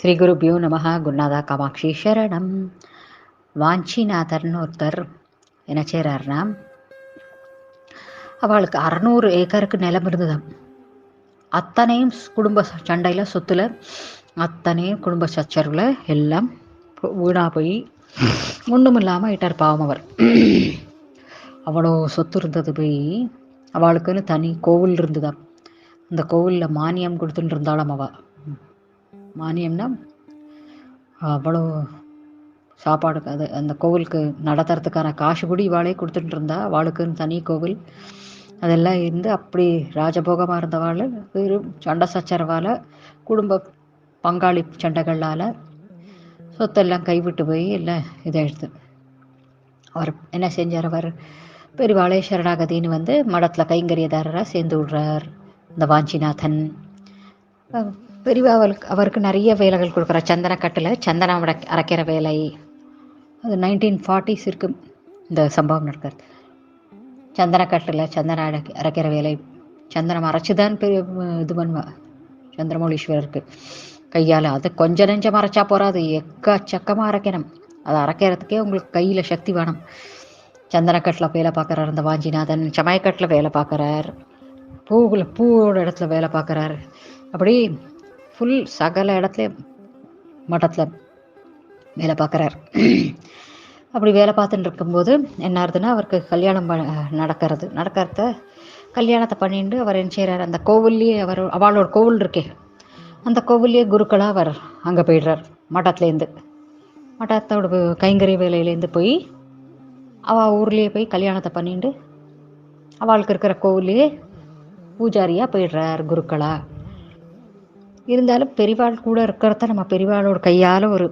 ஸ்ரீ குருபியோ நமஹ. குருநாதா காமாட்சி சரணம். வாஞ்சிநாதர்னு ஒருத்தர் என்ன செய்கிறாருன்னா, அவளுக்கு 600 ஏக்கருக்கு நிலம் இருந்ததாம். அத்தனையும் குடும்ப சண்டையில், சொத்துல அத்தனையும் குடும்ப சச்சரவில் எல்லாம் வீணாக போய் ஒன்றும் இல்லாமல் ஆயிட்டார் பாவம் அவர். அவ்வளோ சொத்து இருந்தது போய் அவளுக்குன்னு தனி கோவில் இருந்ததாம். அந்த கோவிலில் மானியம் கொடுத்துட்டு இருந்தாலும் மானியம்னா அவ்வளோ சாப்பாடு, அது அந்த கோவிலுக்கு நடத்துறதுக்கான காசு கூட இவாளே கொடுத்துட்டு இருந்தா. அவளுக்குன்னு தனி கோவில் அதெல்லாம் இருந்து அப்படி ராஜபோகமாக இருந்தவாள் வெறும் சண்டை சச்சரவால், குடும்ப பங்காளி சண்டைகளால் சொத்தெல்லாம் கைவிட்டு போய் எல்லாம் இதாகிடுது. அவர் என்ன செஞ்சார், அவர் பெருவாளே சரணாகதின்னு வந்து மடத்தில் கைங்கரியதாரராக சேர்ந்து விடுறார் இந்த வாஞ்சிநாதன். பெரியவா அவருக்கு நிறைய வேலைகள் கொடுக்குறார். சந்தனக்கட்டில் சந்தனம் அரைக்கிற வேலை, அது 1940s இருக்கு இந்த சம்பவம் நடக்கிறது. சந்தனக்கட்டில் சந்தனம் அரைக்கிற வேலை, சந்தனம் அரைச்சி தான் இது பண்ணுவா சந்திரமௌலீஸ்வரருக்கு கையால். அது கொஞ்சம் நெஞ்சம் அரைச்சா போகாது, எக்கச்சக்கமாக அரைக்கணும். அதை அரைக்கிறதுக்கே உங்களுக்கு கையில் சக்தி வேணும். சந்தனக்கட்டில் வேலை பார்க்குறார் இந்த வாஞ்சிநாதன். சமயக்கட்டில் வேலை பார்க்குறார், பூவோட இடத்துல வேலை பார்க்குறாரு. அப்படி ஃபுல் சகல இடத்துலையும் மட்டத்தில் வேலை பார்க்குறார். அப்படி வேலை பார்த்துட்டு இருக்கும்போது என்ன ஆகுதுன்னா, அவருக்கு கல்யாணம் நடக்கிறத கல்யாணத்தை பண்ணிட்டு அவர் என்ன செய்கிறார், அந்த கோவில்லையே அவளோட கோவில் இருக்கே, அந்த கோவில்லையே குருக்களாக அவர் அங்கே போயிடுறார். மட்டத்தோட கைங்கரிய வேலையிலேருந்து போய் அவள் ஊர்லேயே போய் கல்யாணத்தை பண்ணிட்டு அவளுக்கு இருக்கிற கோவில்லையே பூஜாரியாக போயிடுறார் குருக்களாக. இருந்தாலும் பெரிவாள் கூட இருக்கிறத நம்ம பெரிவாளோட கையால் ஒரு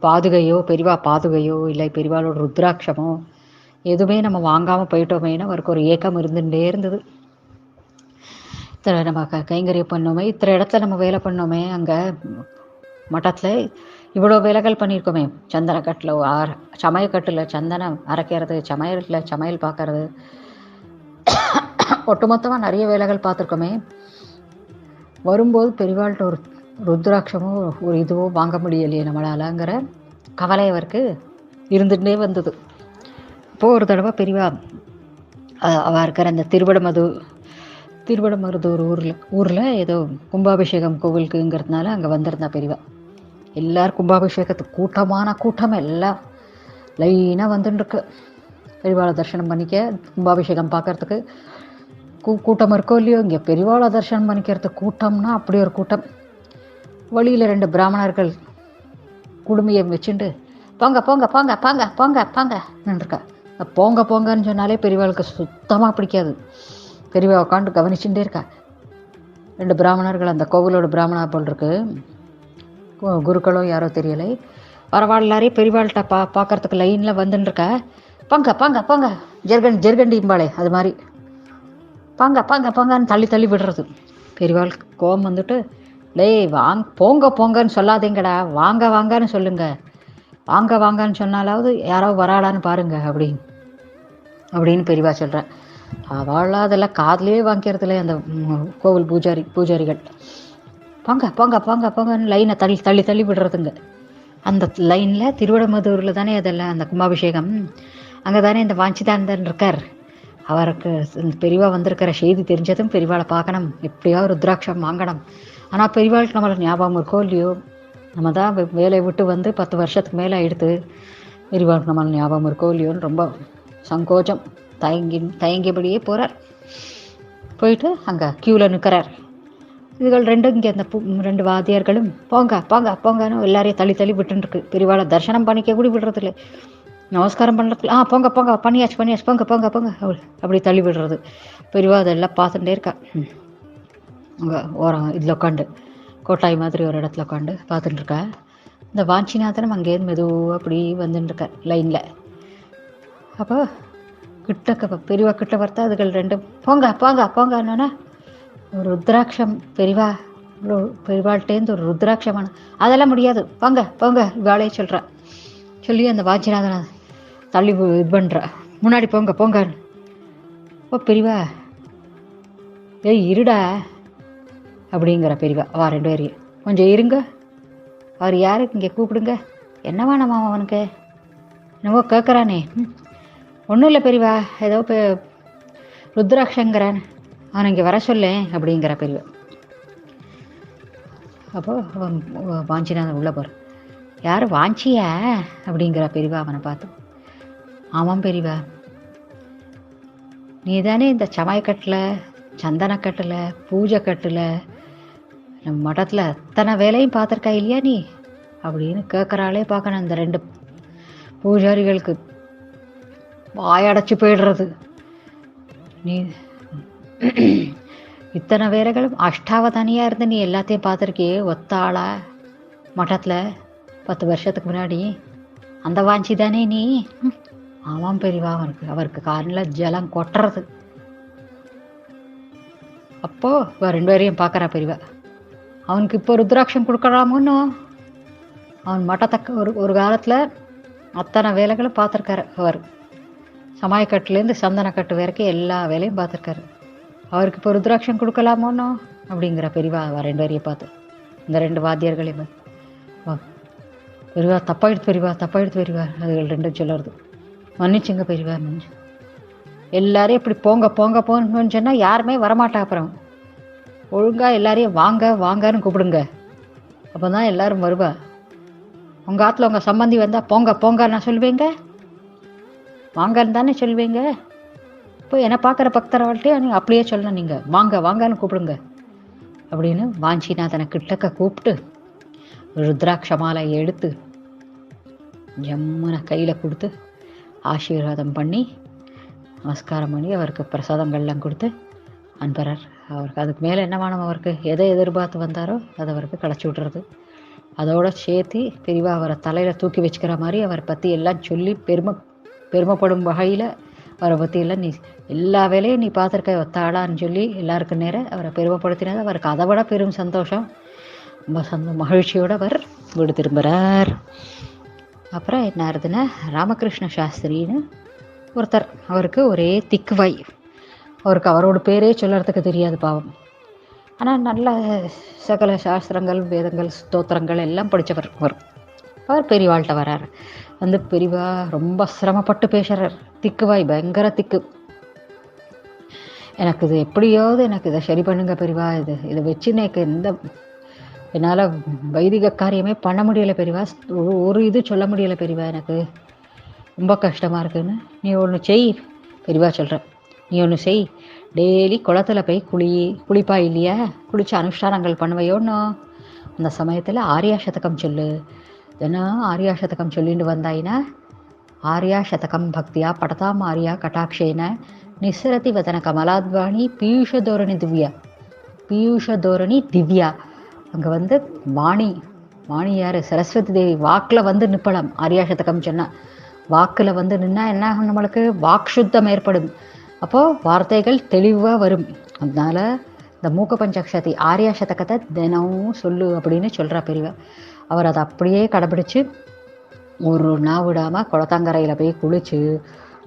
பாதுகையோ, பெரிவா பாதுகையோ, இல்லை பெரிவாளோட ருத்ராட்சமோ எதுவுமே நம்ம வாங்காமல் போயிட்டோமேனு அவருக்கு ஒரு ஏக்கம் இருந்துகிட்டே இருந்தது. இத்தனை நம்ம கைங்கரியம் பண்ணோமே, இத்தனை இடத்துல நம்ம வேலை பண்ணோமே, அங்கே மட்டத்தில் இவ்வளோ வேலைகள் பண்ணியிருக்கோமே, சந்தனக்கட்டில் சமையக்கட்டில் சந்தனம் அரைக்கிறது, சமையல் பார்க்கறது, ஒட்டுமொத்தமாக நிறைய வேலைகள் பார்த்துருக்கோமே. வரும்போது பெரிவாள்கிட்ட ஒரு ருத்ராட்சமோ ஒரு இதுவோ வாங்க முடியலையே நம்மளாலங்கிற கவலை அவருக்கு இருந்துகிட்டே வந்தது. இப்போது ஒரு தடவை பெரிவா அவள் இருக்கிற அந்த திருவடமருதூர் ஊரில் ஏதோ கும்பாபிஷேகம் கோவிலுக்குங்கிறதுனால அங்கே வந்திருந்தா பெரிவா. எல்லோரும் கும்பாபிஷேகத்துக்கு கூட்டம் எல்லாம் லைனாக வந்துட்டுருக்கு பெரிவாளை தரிசனம் பண்ணிக்க. கும்பாபிஷேகம் பார்க்குறதுக்கு கூட்டம் இருக்கோ இல்லையோ, இங்கே பெரிவாளை தரிசனம் பண்ணிக்கிறதுக்கு கூட்டம்னா அப்படி ஒரு கூட்டம். வழியில் 2 பிராமணர்கள் குடுமையை வச்சுட்டு போங்க போங்க போங்க போங்க போங்க போங்க நின்றுருக்கா. போங்க போங்கன்னு சொன்னாலே பெரியவாளுக்கு சுத்தமாக பிடிக்காது. பெரியவா உட்காந்து கவனிச்சுட்டே இருக்கா. 2 பிராமணர்கள், அந்த கோவிலோட பிராமணா போல் இருக்கு, குருக்களோ யாரோ தெரியலை. பரவாயில்லாரே பெரியவாள்கிட்ட பார்க்கறதுக்கு லைனில் வந்துட்டுருக்கா. போங்க போங்க போங்க ஜெர்கண்டிம்பாளே அது மாதிரி பாங்க பாங்க பாங்கன்னு தள்ளி விடுறது. பெரியவாளுக்கு கோபம் வந்துட்டு, போங்க போங்கன்னு சொல்லாதீங்கடா, வாங்க வாங்கன்னு சொல்லுங்க, வாங்கன்னு சொன்னாலாவது யாரோ வராளான்னு பாருங்க அப்படின்னு பெரியவா சொல்கிறேன். அவளாக அதெல்லாம் காதலே வாங்கிறதுல அந்த கோவில் பூஜாரிகள் போங்க போங்க போங்க போங்கன்னு லைனை தள்ளி விடுறதுங்க. அந்த லைனில் திருவடமதுரில் தானே அதெல்லாம் அந்த கும்பாபிஷேகம், அங்கே தானே இந்த வாஞ்சிநாதன் இருக்கார். அவருக்கு பெரியவா வந்திருக்கிற செய்தி தெரிஞ்சதும் பெரியவாளை பார்க்கணும், எப்படியோ ருத்ராட்சம் வாங்கணும். ஆனால் பெரியவாளுக்கு நம்மளை ஞாபகம் இருக்கோ இல்லையோ, நம்ம தான் வேலையை விட்டு வந்து 10 வருஷத்துக்கு மேலே ஆகிடுது, பெரியவாளுக்கு நம்மளை ஞாபகம் இருக்கோ இல்லையோன்னு ரொம்ப சங்கோச்சம் தயங்கியபடியே போகிறார். போயிட்டு அங்கே க்யூவில் நிற்கிறார். இதுகள் 2 இங்கே அந்த 2 வாத்தியார்களும் போங்க போங்க போங்கன்னு எல்லாரையும் தள்ளி விட்டுருக்கு. பெரியவாளை தரிசனம் பண்ணிக்க கூட விடுறதில்லை, நமஸ்காரம் பண்ணுறதுல போங்க போங்க பண்ணியாச்சு போங்க போங்க போங்க அப்படி தள்ளி விடுறது. பெரியவா அதெல்லாம் பார்த்துட்டே இருக்கா. அங்கே ஓரம் இதில் உட்காண்டு கோட்டாய் மாதிரி ஒரு இடத்துல உட்காந்து பார்த்துட்டு இருக்கா. இந்த வாஞ்சிநாதனும் அங்கேருந்து மெதுவாக அப்படி வந்துட்டுருக்கா லைனில். அப்போ பெரியவா கிட்ட வரத்தா அதுகள் 2 போங்க போங்க போங்கன்னா ஒரு ருத்ராட்சம் பெரியவாள்கிட்டேருந்து ஒரு ருத்ராட்சமான, அதெல்லாம் முடியாது போங்க போங்க இவாளே சொல்கிறா. சொல்லி அந்த வாஞ்சிநாதனை தள்ளி இது பண்ணுறா, முன்னாடி போங்க போங்க. பெரியவா இருடா அப்படிங்கிற பெரியவா. 2 பேரையும் கொஞ்சம் இருங்க அவர் யாரு இங்கே கூப்பிடுங்க. என்ன வேணாமா அவனுக்கு? என்னவோ கேட்குறானே. ஒன்றும் இல்லை பெரியவா, ஏதோ ருத்ராட்சங்கிறான், அவனை இங்கே வர சொல்லேன் அப்படிங்கிற பெரியவா. அப்போது அவன் வாஞ்சிநாதன் உள்ளே போகிறான். யார் வாஞ்சியா அப்படிங்கிற பெரியவா அவனை பார்த்து. ஆமாம் பெரியவா, நீ தானே இந்த சமயக்கட்டில், சந்தனக்கட்டில், பூஜை கட்டில், நம்ம மடத்தில் அத்தனை வேலையும் பார்த்துருக்கா இல்லையா நீ அப்படின்னு கேட்குறாளே. பார்க்கணும் இந்த 2 பூஜாரிகளுக்கு வாயடைச்சு போயிடுறது. நீ இத்தனை வேலைகளும் அஷ்டாவதானியாக இருந்து நீ எல்லாத்தையும் பார்த்துருக்கியே ஒத்த ஆளா மட்டத்தில் 10 வருஷத்துக்கு முன்னாடி. அந்த வாஞ்சி தானே நீ? ஆமாம் பெரியவா. அவருக்கு காலில் ஜலம் கொட்டுறது. அப்போது 2 பேரையும் பார்க்குறா பெரியவா. அவனுக்கு இப்போ ருத்ராட்சம் கொடுக்கலாமோன்னு. அவன் மட்டத்தக்க ஒரு காலத்தில் அத்தனை வேலைகளும் பார்த்துருக்காரு. அவர் சமாயக்கட்டுலேருந்து சந்தனக்கட்டு வரைக்கும் எல்லா வேலையும் பார்த்துருக்காரு. அவருக்கு இப்போ ருத்ராட்சம் கொடுக்கலாமோன்னு அப்படிங்கிற பெரியவா 2 பேரையும் பார்த்து, இந்த 2 வாத்தியர்களையும் பார்த்து. பெரியவா தப்பாயிடுத்து பெரியவா அதுகள் 2 சொல்லுறது. மன்னிச்சுங்க பெரியவா. எல்லாரையும் இப்படி போங்கன்னு சொன்னால் யாருமே வரமாட்டா. அப்புறம் ஒழுங்காக எல்லாரையும் வாங்கன்னு கூப்பிடுங்க, அப்போ தான் எல்லோரும் வருவா. உங்கள் ஆற்றுல உங்கள் சம்பந்தி வந்தால் போங்க நான் சொல்லுவேங்க, வாங்கன்னு தானே சொல்லுவீங்க. இப்போ என்னை பார்க்குற பக்தரவள்கிட்டே நீங்கள் அப்படியே சொல்லணும், நீங்கள் வாங்கன்னு கூப்பிடுங்க அப்படின்னு வாஞ்சிநாதனை கிட்டக்க கூப்பிட்டு ருத்ராட்ச மாலையை எடுத்து ஜம்முனை கையில் கொடுத்து ஆசீர்வாதம் பண்ணி நமஸ்காரம் பண்ணி அவருக்கு பிரசாதங்கள்லாம் கொடுத்து அனுப்புகிறார். அவருக்கு அதுக்கு மேலே என்ன வேணும், அவருக்கு எதை எதிர்பார்த்து வந்தாரோ அதை அவருக்கு கிடச்சி விட்றது. அதோட சேர்த்து பெரியவா அவரை தலையில் தூக்கி வச்சுக்கிற மாதிரி அவரை பற்றி எல்லாம் சொல்லி பெருமைப்படும் வகையில் அவரை பற்றி எல்லாம் நீ எல்லா வேலையும் நீ பார்த்துருக்க ஒத்தாடான்னு சொல்லி எல்லாருக்கும் நேரம் அவரை பெருமைப்படுத்தினது அவருக்கு அதை விட பெரும் சந்தோஷம். ரொம்ப மகிழ்ச்சியோடு அவர் வீடு திரும்புகிறார். அப்புறம் என்ன ஆகுதுன்னா, ராமகிருஷ்ண சாஸ்திரின்னு ஒருத்தர், அவருக்கு ஒரே திக்குவாய். அவருக்கு அவரோட பேரே சொல்கிறதுக்கு தெரியாது பாவம். ஆனால் நல்ல சகல சாஸ்திரங்கள், வேதங்கள், ஸ்தோத்திரங்கள் எல்லாம் படித்தவர். அவர் பெரியவாள்கிட்ட வர்றார். பெரியவா ரொம்ப சிரமப்பட்டு பேசுகிறார். திக்குவாய், பயங்கர திக்கு. எனக்கு இது எப்படியாவது எனக்கு இதை சரி பண்ணுங்க பெரியவா, இதை வச்சு எனக்கு என்னால் வைதிக காரியமே பண்ண முடியலை பெரியவா, ஒரு இது சொல்ல முடியலை பெரியவா, எனக்கு ரொம்ப கஷ்டமாக இருக்குன்னு. நீ ஒன்று செய் பெரியவா சொல்கிறேன், நீ ஒன்று செய். டெய்லி குளத்தில் போய் குளிப்பா இல்லையா, குளித்து அனுஷ்டானங்கள் பண்ணுவையோன்னு அந்த சமயத்தில் ஆர்யா சதகம் சொல்லு. தினம் ஆர்யா சதகம் சொல்லிட்டு வந்தாயின்னா, ஆர்யா சதகம் பக்தியா படதாம் ஆர்யா கட்டாட்சேன நிசரதி வதன கமலாத்வாணி பீயூஷதோரணி திவ்யா. அங்கே வாணி யார், சரஸ்வதி தேவி வாக்கில் நிற்பலாம். ஆர்யா சதகம் சொன்னால் வாக்கில் நின்னா என்ன ஆகும், நம்மளுக்கு வாக் சுத்தம் ஏற்படும். அப்போது வார்த்தைகள் தெளிவாக வரும். அதனால் இந்த மூக்க பஞ்சக்ஷதி ஆர்யா சதகத்தை தினமும் சொல்லு அப்படின்னு சொல்கிறா பெரியவா. அவர் அதை அப்படியே கடைப்பிடிச்சு ஒரு நாள் விடாமல் குளத்தங்கரையில் போய் குளித்து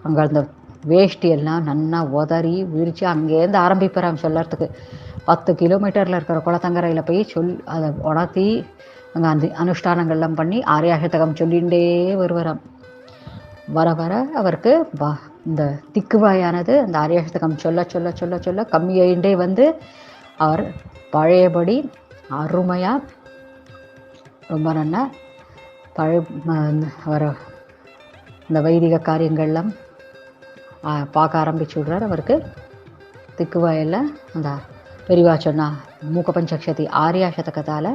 அங்கே அந்த வேஷ்டியெல்லாம் நல்லா உதறி விரித்து அங்கேருந்து ஆரம்பிப்பாராம் சொல்லறதுக்கு. 10 கிலோமீட்டரில் இருக்கிற குளத்தங்கரையில் போய் அதை உணர்த்தி அங்கே அந்த அனுஷ்டானங்கள்லாம் பண்ணி ஆர்யா சதகம் சொல்லிகிட்டே வருவாராம். வர அவருக்கு இந்த திக்குவாயானது அந்த ஆர்யா சதகம் சொல்ல சொல்ல சொல்ல சொல்ல கம்மியாயிண்டே அவர் பழையபடி அருமையாக ரொம்ப நல்லா அவர் இந்த வைதிக காரியங்கள்லாம் பார்க்க ஆரம்பிச்சு விட்றார். அவருக்கு திக்குவாயெல்லாம் அந்த பெரியவா சொன்னா மூக்க பஞ்சக்ஷதி ஆர்யா சதகத்தால்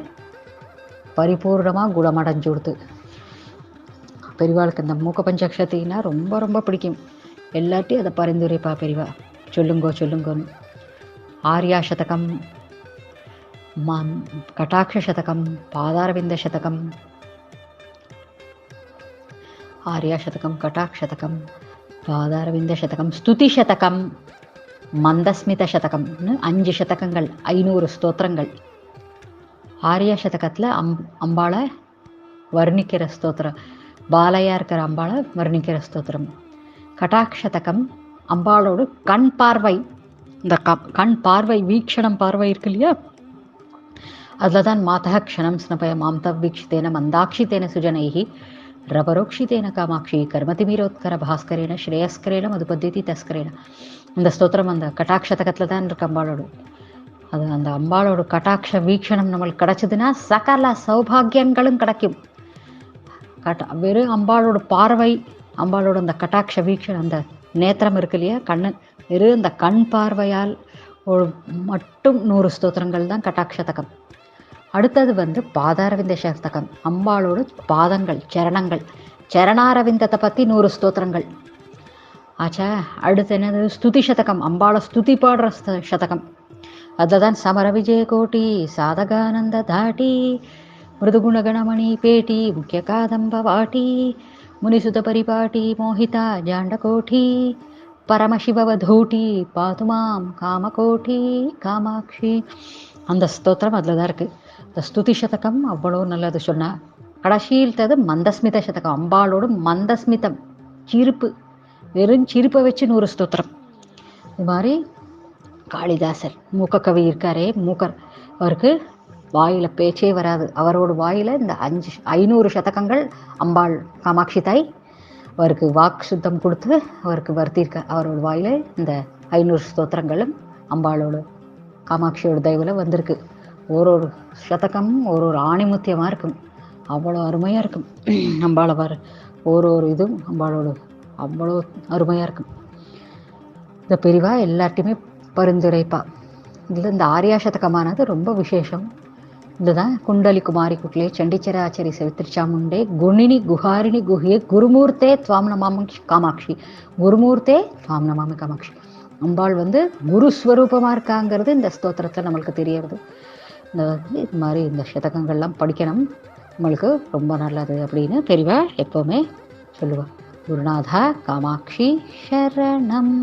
பரிபூர்ணமாக குணமடைஞ்சு கொடுத்து. பெரியவாளுக்கு இந்த மூக்க பஞ்சக்ஷத்தின்னா ரொம்ப ரொம்ப பிடிக்கும். எல்லாத்தையும் அதை பரிந்துரைப்பா பெரியவா, சொல்லுங்கோன்னு. ஆர்யா சதகம், கட்டாட்ச சதகம், பாதாரவிந்த சதகம், ஆர்யா சதகம், கட்டாட்ச சதகம், பாதாரவிந்த சதகம், ஸ்துதி சதகம், மந்தஸ்மித சதகம்னு 5 சதகங்கள், 500 ஸ்தோத்திரங்கள். ஆர்யா சதகத்தில் அம்பாளை வர்ணிக்கிற ஸ்தோத்திரம், பாலையாக இருக்கிற அம்பாளை வர்ணிக்கிற ஸ்தோத்திரம். கட்டாட்சதகம் அம்பாளோடு கண் பார்வை, இந்த கண் பார்வை, வீக்ஷணம் பார்வை இருக்கு இல்லையா, அதில் தான் மாதः க்ஷணம் ஸ்னபய மாம்தவ் வீக்ஷித்தேன மந்தாட்சித்தேன சுஜனைஹி ரபரோக்ஷித்தேன காமாட்சி கர்மதிமீரோத்கர பாஸ்கரேன ஸ்ரேயஸ்கரேன மதுபத்தியதி தஸ்கரேன. இந்த ஸ்தோத்திரம் அந்த கட்டாட்சதகத்தில் தான் இருக்கு அம்பாளோடு. அது அந்த அம்பாளோட கட்டாட்ச வீக்ஷணம் நம்மளுக்கு கிடச்சிதுன்னா சகல சௌபாகியங்களும் கிடைக்கும். வெறும் அம்பாளோட பார்வை, அம்பாளோட அந்த கட்டாட்ச வீக்ஷணம், அந்த நேத்திரம் இருக்கு இல்லையா, கண்ணன், வெறும் அந்த கண் பார்வையால் மட்டும் 100 ஸ்தோத்திரங்கள் தான் கட்டாட்சதகம். அடுத்தது வந்து பாதாரவிந்த சதகம், அம்பாளோட பாதங்கள், சரணங்கள், சரணாரவிந்தத்தை பற்றி 100 ஸ்தோத்திரங்கள் ஆச்சா. அடுத்து என்னது, ஸ்துதி சதகம், அம்பாளை ஸ்துதி பாடுற சதகம். அதில் தான் சமர விஜய கோட்டி சாதகானந்த தாட்டி மிருதுகுணகணமணி பேட்டி முக்கிய காதம்ப வாட்டி முனிசுத பரிபாட்டி மோகிதா ஜாண்டகோட்டி பரமசிவவதூட்டி பாதுமாம் காமகோட்டி காமாட்சி. அந்த ஸ்தோத்திரம் அதில் தான் இருக்குது. இந்த ஸ்துதி சதகம் அவ்வளோ நல்லது சொன்னால். கடைசியில்த்தது மந்தஸ்மித சதகம், அம்பாளோட மந்தஸ்மிதம், சிரிப்பு, வெறும் சிரிப்பை வச்சு 100 ஸ்தோத்திரம். இது மாதிரி காளிதாசர் மூக்க கவி இருக்காரே, மூக்கர், அவருக்கு வாயில் பேச்சே வராது. அவரோட வாயில் இந்த 500 சதகங்கள் அம்பாள் காமாட்சி தாய் அவருக்கு வாக்கு சுத்தம் கொடுத்து அவருக்கு வருத்தியிருக்கார். அவரோட வாயில் இந்த 500 ஸ்தோத்திரங்களும் அம்பாளோட காமாட்சியோட தயவில் வந்திருக்கு. ஒரு சதகமும் ஒரு ஆணிமுத்தியமாக இருக்கும், அவ்வளோ அருமையாக இருக்கும். அம்பாளை ஒரு இதுவும் அம்பாளோட அவ்வளோ அருமையாக இருக்கும். இந்த பெரிவா எல்லார்ட்டையுமே பரிந்துரைப்பா. இதில் இந்த ஆர்யா சதகமானது ரொம்ப விசேஷம். இதுதான் குண்டலி குமாரி குட்லே சண்டிச்சராச்சரி சவித்திரிச்சாமுண்டே குணினி குஹாரிணி குஹியே குருமூர்த்தே துவாம் நமாமி காமாட்சி, குருமூர்த்தே துவாம் நமாமி காமாட்சி. அம்பாள் வந்து குருஸ்வரூபமாக இருக்காங்கிறது இந்த ஸ்தோத்திரத்தில் நம்மளுக்கு தெரியறது. இந்த இது மாதிரி இந்த சதகங்கள்லாம் படிக்கணும், நம்மளுக்கு ரொம்ப நல்லது அப்படின்னு பெரியவா எப்போவுமே சொல்லுவாள். குருநாதா காமாட்சி சரணம்.